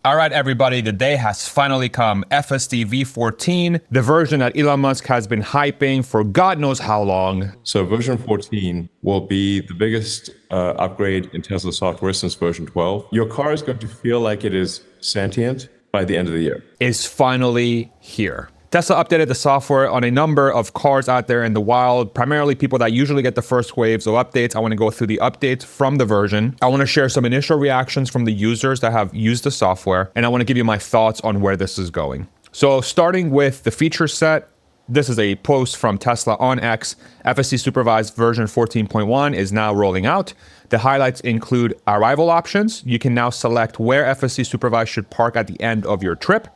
All right, everybody, the day has finally come. FSD v14, the version that Elon Musk has been hyping for God knows how long. So version 14 will be the biggest upgrade in Tesla software since version 12. Your car is going to feel like it is sentient by the end of the year. Is finally here. Tesla updated the software on a number of cars out there in the wild, primarily people that usually get the first waves of updates. I want to go through the updates from the version. I want to share some initial reactions from the users that have used the software, and I want to give you my thoughts on where this is going. So starting with the feature set, this is a post from Tesla on X. FSD supervised version 14.1 is now rolling out. The highlights include arrival options. You can now select where FSD supervised should park at the end of your trip.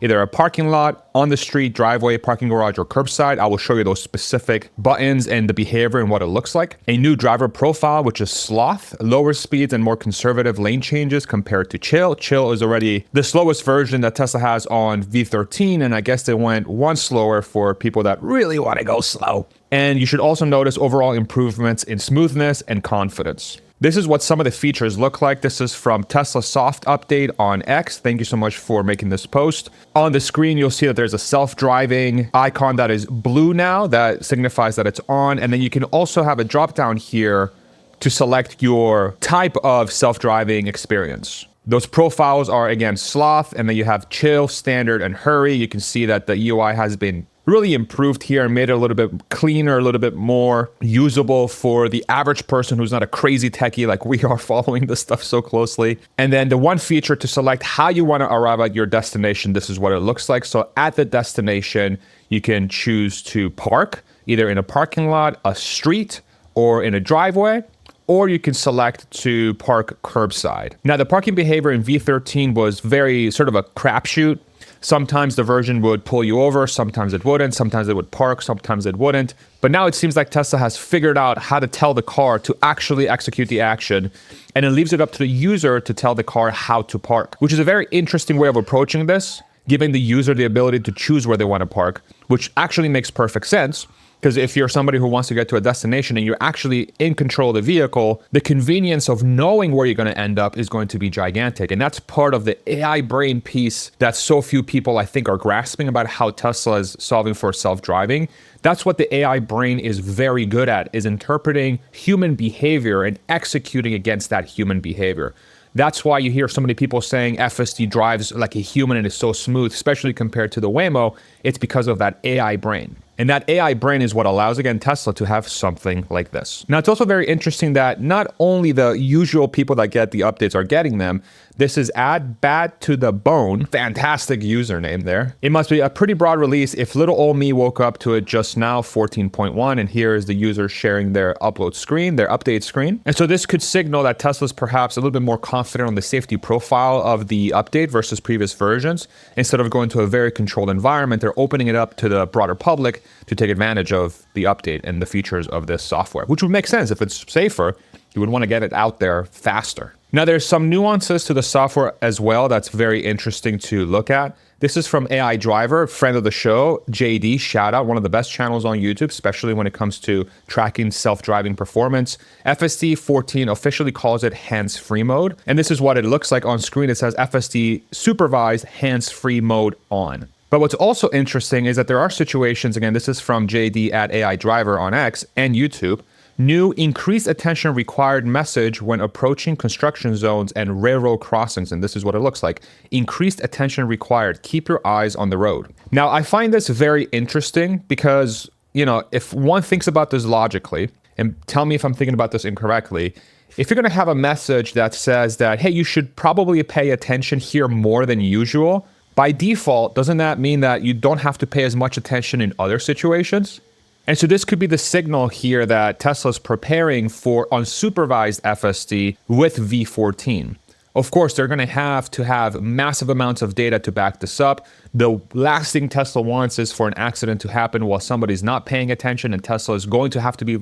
Either a parking lot, on the street, driveway, parking garage, or curbside. I will show you those specific buttons and the behavior and what it looks like. A new driver profile, which is sloth, lower speeds and more conservative lane changes compared to chill. Chill is already the slowest version that Tesla has on V13, and I guess they went one slower for people that really want to go slow. And you should also notice overall improvements in smoothness and confidence. This is what some of the features look like. This is from Tesla Soft Update on X. Thank you so much for making this post. On the screen, you'll see that there's a self-driving icon that is blue now. That signifies that it's on. And then you can also have a drop-down here to select your type of self-driving experience. Those profiles are, again, sloth, and then you have chill, standard, and hurry. You can see that the UI has been really improved here and made it a little bit cleaner, a little bit more usable for the average person who's not a crazy techie like we are following this stuff so closely. And then the one feature to select how you want to arrive at your destination, this is what it looks like. So at the destination, you can choose to park either in a parking lot, a street, or in a driveway, or you can select to park curbside. Now, the parking behavior in V13 was very sort of a crapshoot. Sometimes the version would pull you over, sometimes it wouldn't, sometimes it would park, sometimes it wouldn't. But now it seems like Tesla has figured out how to tell the car to actually execute the action, and it leaves it up to the user to tell the car how to park, which is a very interesting way of approaching this, giving the user the ability to choose where they want to park, which actually makes perfect sense. Because if you're somebody who wants to get to a destination and you're actually in control of the vehicle, the convenience of knowing where you're going to end up is going to be gigantic. And that's part of the AI brain piece that so few people, I think, are grasping about how Tesla is solving for self-driving. That's what the AI brain is very good at, is interpreting human behavior and executing against that human behavior. That's why you hear so many people saying FSD drives like a human and is so smooth, especially compared to the Waymo. It's because of that AI brain. And that AI brain is what allows, again, Tesla to have something like this. Now, it's also very interesting that not only the usual people that get the updates are getting them. This is Add Bad to the Bone. Fantastic username there. It must be a pretty broad release if little old me woke up to it just now, 14.1. And here is the user sharing their upload screen, their update screen. And so this could signal that Tesla's perhaps a little bit more confident on the safety profile of the update versus previous versions. Instead of going to a very controlled environment, they're opening it up to the broader public to take advantage of the update and the features of this software, which would make sense. If it's safer, you would want to get it out there faster. Now, there's some nuances to the software as well that's very interesting to look at. This is from AI Driver, friend of the show, JD, shout out, one of the best channels on YouTube, especially when it comes to tracking self-driving performance. FSD 14 officially calls it hands-free mode. And this is what it looks like on screen. It says FSD supervised hands-free mode on. But what's also interesting is that there are situations, again, this is from JD at AI Driver on X and YouTube, new increased attention required message when approaching construction zones and railroad crossings. And this is what it looks like. Increased attention required. Keep your eyes on the road. Now, I find this very interesting because, you know, if one thinks about this logically, and tell me if I'm thinking about this incorrectly, if you're going to have a message that says that, hey, you should probably pay attention here more than usual, by default, doesn't that mean that you don't have to pay as much attention in other situations? And so this could be the signal here that Tesla's preparing for unsupervised FSD with V14. Of course, they're going to have massive amounts of data to back this up. The last thing Tesla wants is for an accident to happen while somebody's not paying attention, and Tesla is going to have to be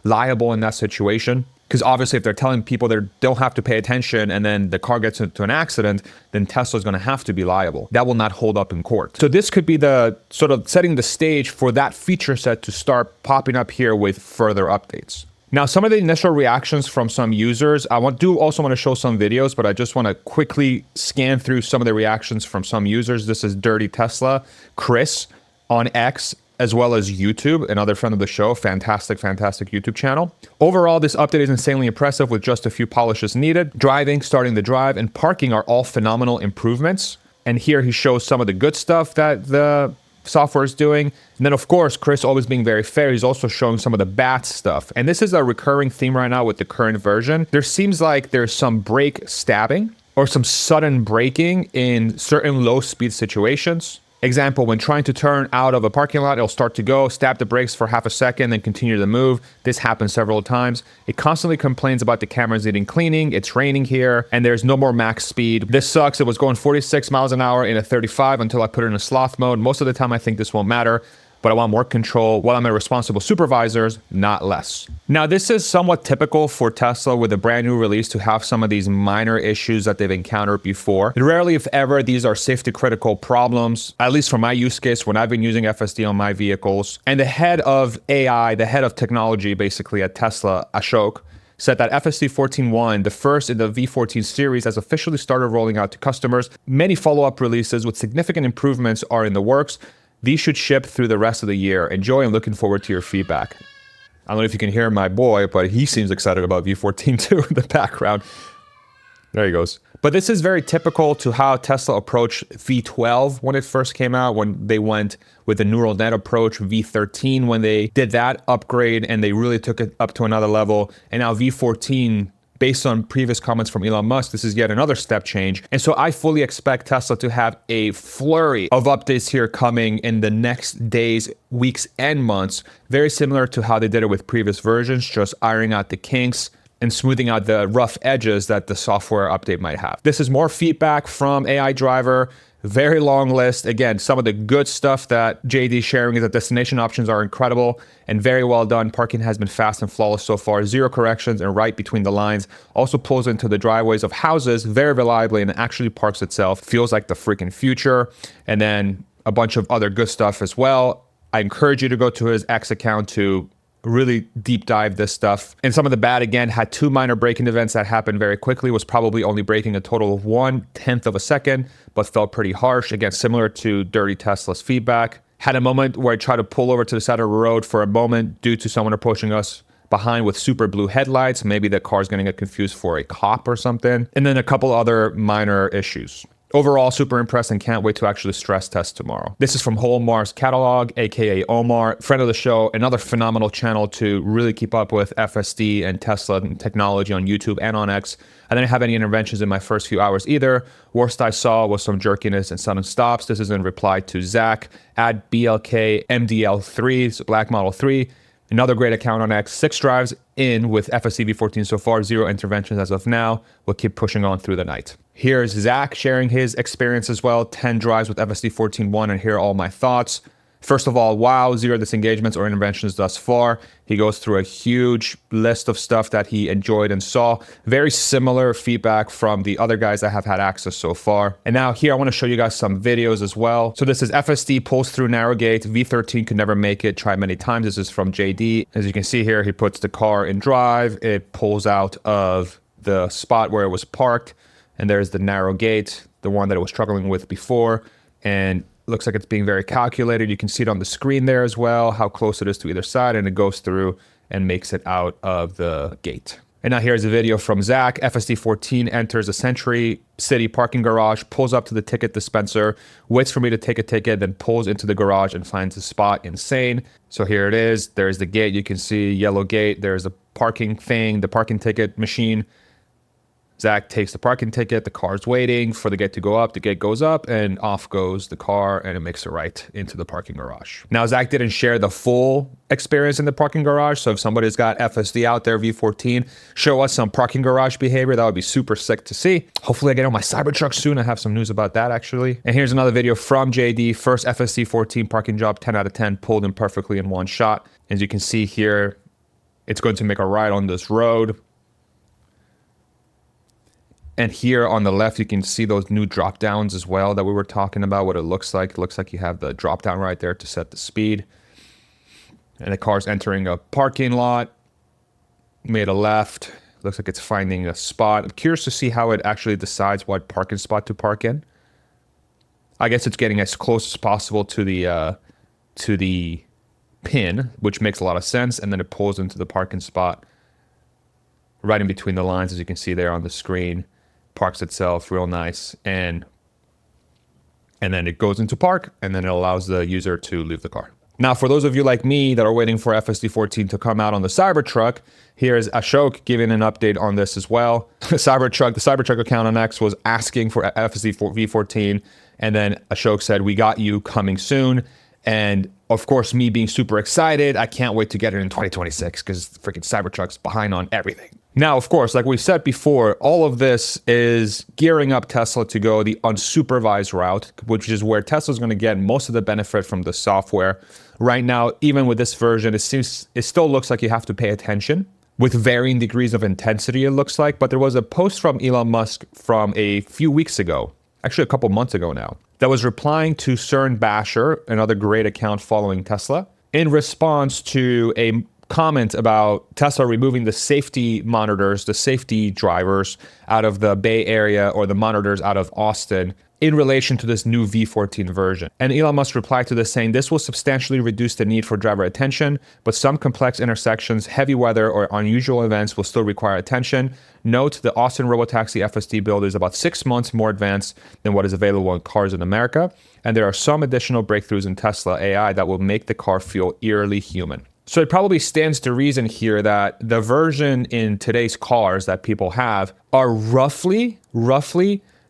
liable in that situation. Because obviously, if they're telling people they don't have to pay attention and then the car gets into an accident, then Tesla's going to have to be liable. That will not hold up in court. So this could be the sort of setting the stage for that feature set to start popping up here with further updates. Now, some of the initial reactions from some users, I also want to show some videos, but I just want to quickly scan through some of the reactions from some users. This is Dirty Tesla, Chris on X, as well as YouTube, another friend of the show, fantastic YouTube channel. Overall, this update is insanely impressive with just a few polishes needed. Driving, starting the drive, and parking are all phenomenal improvements. And here he shows some of the good stuff that the software is doing. And then of course, Chris always being very fair, he's also showing some of the bad stuff. And this is a recurring theme right now with the current version. There seems like there's some brake stabbing or some sudden braking in certain low speed situations. Example, when trying to turn out of a parking lot, it'll start to go, stab the brakes for half a second, then continue to move. This happens several times. It constantly complains about the cameras needing cleaning. It's raining here, and there's no more max speed. This sucks. It was going 46 miles an hour in a 35 until I put it in a sloth mode. Most of the time, I think this won't matter, but I want more control while I'm a responsible supervisor, not less. Now, this is somewhat typical for Tesla with a brand new release to have some of these minor issues that they've encountered before. Rarely, if ever, these are safety critical problems, at least for my use case when I've been using FSD on my vehicles. And the head of AI, the head of technology basically at Tesla, Ashok, said that FSD 14.1, the first in the V14 series, has officially started rolling out to customers. Many follow-up releases with significant improvements are in the works. These should ship through the rest of the year. Enjoy and looking forward to your feedback. I don't know if you can hear my boy, but he seems excited about V14 too in the background. There he goes. But this is very typical to how Tesla approached V12 when it first came out, when they went with the neural net approach, V13 when they did that upgrade and they really took it up to another level. And now V14, based on previous comments from Elon Musk, this is yet another step change. And so I fully expect Tesla to have a flurry of updates here coming in the next days, weeks, and months, very similar to how they did it with previous versions, just ironing out the kinks and smoothing out the rough edges that the software update might have. This is more feedback from AI Driver. Very long list. Again, some of the good stuff that JD is sharing is that destination options are incredible and very well done. Parking has been fast and flawless so far. Zero corrections and right between the lines. Also pulls into the driveways of houses very reliably and actually parks itself. Feels like the freaking future. And then a bunch of other good stuff as well. I encourage you to go to his X account to really deep dive this stuff. And some of the bad, again, had two minor braking events that happened very quickly, was probably only braking a total of 1/10 of a second, but felt pretty harsh. Again, similar to Dirty Tesla's feedback. Had a moment where I tried to pull over to the side of the road for a moment due to someone approaching us behind with super blue headlights. Maybe the car's gonna get confused for a cop or something. And then a couple other minor issues. Overall, super impressed and can't wait to actually stress test tomorrow. This is from Whole Mars Catalog, aka Omar, friend of the show, another phenomenal channel to really keep up with FSD and Tesla and technology on YouTube and on X. I didn't have any interventions in my first few hours either. Worst I saw was some jerkiness and sudden stops. This is in reply to Zach at BLK MDL3, so Black Model 3. Another great account on X, 6 drives in with FSD v14 so far, 0 interventions as of now. We'll keep pushing on through the night. Here's Zach sharing his experience as well, 10 drives with FSD 14.1, and here are all my thoughts. First of all, wow, 0 disengagements or interventions thus far. He goes through a huge list of stuff that he enjoyed and saw. Very similar feedback from the other guys that have had access so far. And now here, I want to show you guys some videos as well. So this is FSD pulls through narrow gate. V13 could never make it, try many times. This is from JD. As you can see here, he puts the car in drive. It pulls out of the spot where it was parked. And there's the narrow gate, the one that it was struggling with before. And looks like it's being very calculated. You can see it on the screen there as well, how close it is to either side, and it goes through and makes it out of the gate. And now here's a video from Zach. FSD 14 enters a Century City parking garage, pulls up to the ticket dispenser, waits for me to take a ticket, then pulls into the garage and finds the spot. Insane. So here it is. There's the gate. You can see yellow gate. There's the parking thing, the parking ticket machine. Zach takes the parking ticket, the car's waiting for the gate to go up, the gate goes up, and off goes the car, and it makes a right into the parking garage. Now, Zach didn't share the full experience in the parking garage, so if somebody's got FSD out there, V14, show us some parking garage behavior. That would be super sick to see. Hopefully I get on my Cybertruck soon. I have some news about that, actually. And here's another video from JD. First FSD 14 parking job, 10 out of 10, pulled in perfectly in one shot. As you can see here, it's going to make a right on this road. And here on the left, you can see those new drop downs as well that we were talking about, what it looks like. It looks like you have the drop down right there to set the speed. And the car's entering a parking lot. Made a left. Looks like it's finding a spot. I'm curious to see how it actually decides what parking spot to park in. I guess it's getting as close as possible to the pin, which makes a lot of sense, and then it pulls into the parking spot right in between the lines, as you can see there on the screen. Parks itself real nice, and then it goes into park, and then it allows the user to leave the car. Now, for those of you like me that are waiting for FSD 14 to come out on the Cybertruck, here's Ashok giving an update on this as well. The Cybertruck account on X was asking for FSD v14, and then Ashok said, "We got you, coming soon." And of course, me being super excited, I can't wait to get it in 2026 because freaking Cybertruck's behind on everything. Now, of course, like we said before, all of this is gearing up Tesla to go the unsupervised route, which is where Tesla's going to get most of the benefit from the software. Right now, even with this version, it still looks like you have to pay attention with varying degrees of intensity, it looks like. But there was a post from Elon Musk from a few weeks ago, actually a couple months ago now, that was replying to CERN Basher, another great account following Tesla, in response to a comment about Tesla removing the safety monitors, the safety drivers out of the Bay Area, or the monitors out of Austin, in relation to this new V14 version. And Elon Musk replied to this saying, "This will substantially reduce the need for driver attention, but some complex intersections, heavy weather, or unusual events will still require attention. Note, the Austin Robotaxi FSD build is about 6 months more advanced than what is available in cars in America, and there are some additional breakthroughs in Tesla AI that will make the car feel eerily human." So it probably stands to reason here that the version in today's cars that people have are roughly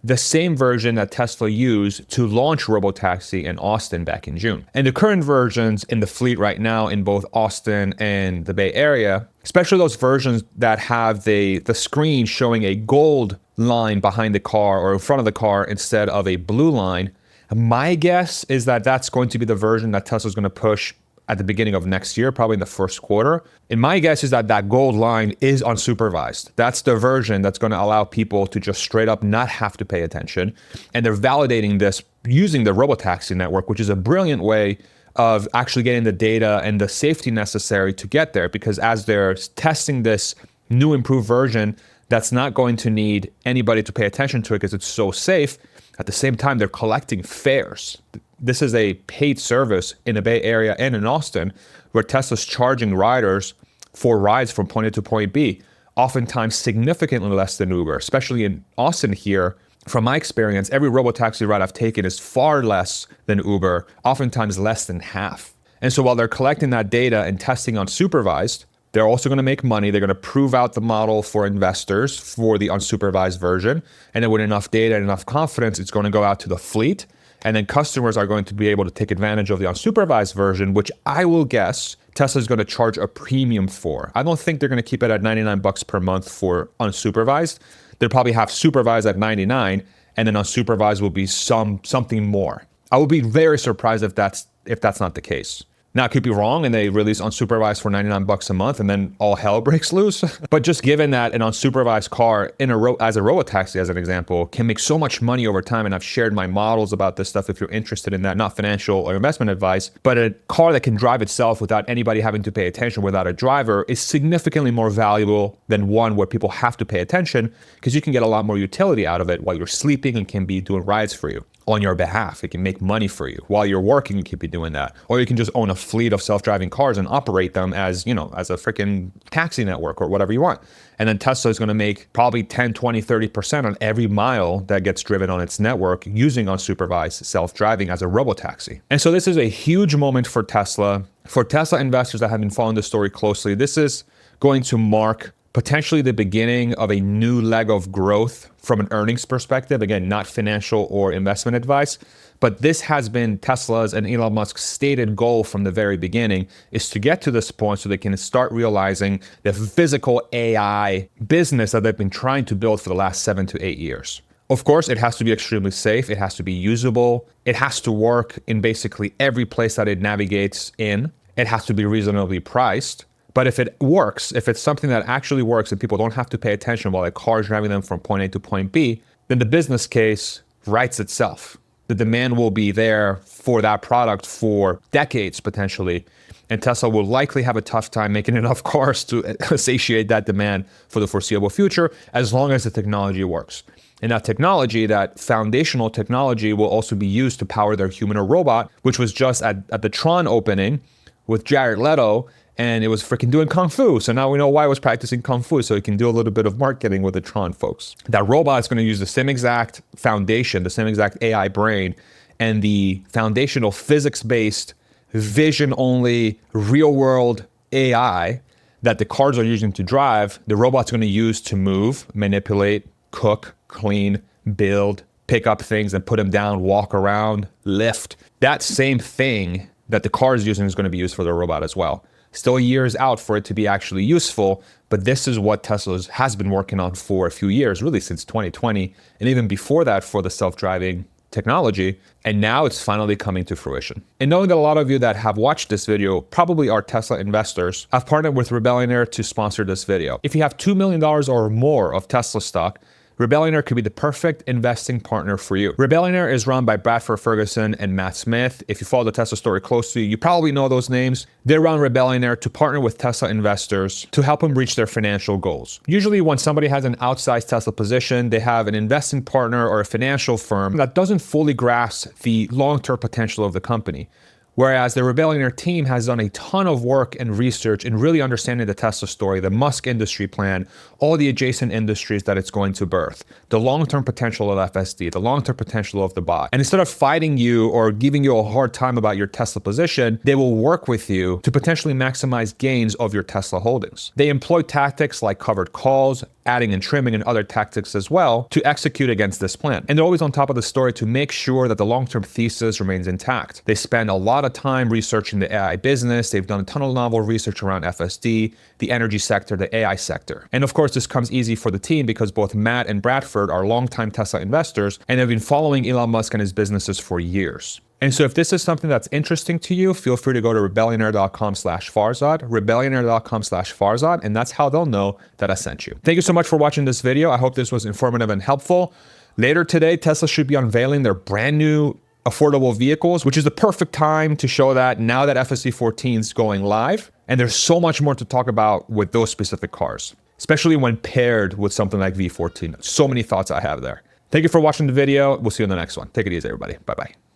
the same version that Tesla used to launch Robotaxi in Austin back in June. And the current versions in the fleet right now in both Austin and the Bay Area, especially those versions that have the screen showing a gold line behind the car or in front of the car instead of a blue line, my guess is that that's going to be the version that Tesla's going to push at the beginning of next year, probably in the first quarter. And my guess is that that gold line is unsupervised. That's the version that's going to allow people to just straight up not have to pay attention. And they're validating this using the Robotaxi network, which is a brilliant way of actually getting the data and the safety necessary to get there. Because as they're testing this new improved version, that's not going to need anybody to pay attention to it because it's so safe. At the same time, they're collecting fares. This is a paid service in the Bay Area and in Austin where Tesla's charging riders for rides from point A to point B, oftentimes significantly less than Uber, especially in Austin here. From my experience, every Robotaxi ride I've taken is far less than Uber, oftentimes less than half. And so while they're collecting that data and testing unsupervised, they're also going to make money. They're going to prove out the model for investors for the unsupervised version. And then with enough data and enough confidence, it's going to go out to the fleet. And then customers are going to be able to take advantage of the unsupervised version, which I will guess Tesla's going to charge a premium for. I don't think they're going to keep it at $99 per month for unsupervised. They'll probably have supervised at $99, and then unsupervised will be something more. I would be very surprised if that's not the case. Now, I could be wrong, and they release unsupervised for $99 a month, and then all hell breaks loose. But just given that an unsupervised car as a Robotaxi, as an example, can make so much money over time, and I've shared my models about this stuff if you're interested in that, not financial or investment advice, but a car that can drive itself without anybody having to pay attention, without a driver, is significantly more valuable than one where people have to pay attention, because you can get a lot more utility out of it while you're sleeping and can be doing rides for you on your behalf. It can make money for you. While you're working, you can be doing that. Or you can just own a fleet of self-driving cars and operate them as a freaking taxi network or whatever you want. And then Tesla is going to make probably 10, 20, 30% on every mile that gets driven on its network using unsupervised self-driving as a Robotaxi. And so this is a huge moment for Tesla. For Tesla investors that have been following the story closely, this is going to mark potentially the beginning of a new leg of growth from an earnings perspective. Again, not financial or investment advice, but this has been Tesla's and Elon Musk's stated goal from the very beginning, is to get to this point so they can start realizing the physical AI business that they've been trying to build for the last 7 to 8 years. Of course, it has to be extremely safe. It has to be usable. It has to work in basically every place that it navigates in. It has to be reasonably priced. But if it works, if it's something that actually works and people don't have to pay attention while a car is driving them from point A to point B, then the business case writes itself. the demand will be there for that product for decades potentially. And Tesla will likely have a tough time making enough cars to satiate that demand for the foreseeable future, as long as the technology works. And that technology, that foundational technology, will also be used to power their humanoid robot, which was just at the Tron opening with Jared Leto, and it was freaking doing Kung Fu. So now we know why it was practicing Kung Fu, so it can do a little bit of marketing with the Tron folks. That robot is going to use the same exact foundation, the same exact AI brain, and the foundational physics-based, vision-only, real-world AI that the cars are using to drive, the robot's going to use to move, manipulate, cook, clean, build, pick up things and put them down, walk around, lift. That same thing that the car is using is going to be used for the robot as well. Still years out for it to be actually useful, but this is what Tesla has been working on for a few years, really since 2020, and even before that for the self-driving technology, and now it's finally coming to fruition. And knowing that a lot of you that have watched this video probably are Tesla investors, I've partnered with Rebellionaire to sponsor this video. If you have $2 million or more of Tesla stock, Rebellionaire could be the perfect investing partner for you. Rebellionaire is run by Bradford Ferguson and Matt Smith. If you follow the Tesla story closely, you probably know those names. They run Rebellionaire to partner with Tesla investors to help them reach their financial goals. Usually when somebody has an outsized Tesla position, they have an investing partner or a financial firm that doesn't fully grasp the long-term potential of the company. Whereas the Rebellionaire team has done a ton of work and research in really understanding the Tesla story, the Musk industry plan, all the adjacent industries that it's going to birth, the long-term potential of FSD, the long-term potential of the bot. And instead of fighting you or giving you a hard time about your Tesla position, they will work with you to potentially maximize gains of your Tesla holdings. They employ tactics like covered calls, adding and trimming and other tactics as well to execute against this plan. And they're always on top of the story to make sure that the long-term thesis remains intact. They spend a lot of time researching the AI business. They've done a ton of novel research around FSD, the energy sector, the AI sector. And of course, this comes easy for the team because both Matt and Bradford are longtime Tesla investors and have been following Elon Musk and his businesses for years. And so if this is something that's interesting to you, feel free to go to rebellionaire.com/Farzad, rebellionaire.com/Farzad, and that's how they'll know that I sent you. Thank you so much for watching this video. I hope this was informative and helpful. Later today, Tesla should be unveiling their brand new affordable vehicles, which is the perfect time to show that now that FSD 14 is going live. And there's so much more to talk about with those specific cars, especially when paired with something like V14. So many thoughts I have there. Thank you for watching the video. We'll see you in the next one. Take it easy, everybody. Bye-bye.